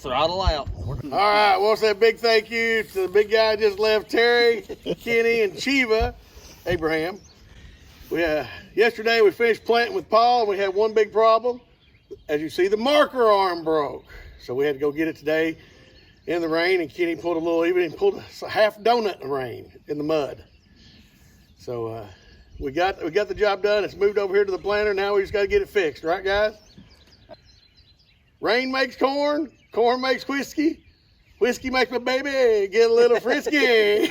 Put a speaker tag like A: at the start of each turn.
A: throttle out.
B: All right, well, say a big thank you to the big guy just left, Terry, Kenny, and Chiva, Abraham. Yesterday we finished planting with Paul, and we had one big problem. As you see, the marker arm broke. So we had to go get it today in the rain, and Kenny pulled a half donut in the rain, in the mud. So we got the job done. It's moved over here to the planter. Now we just got to get it fixed, right, guys? Rain makes corn, corn makes whiskey, whiskey makes my baby get a little frisky.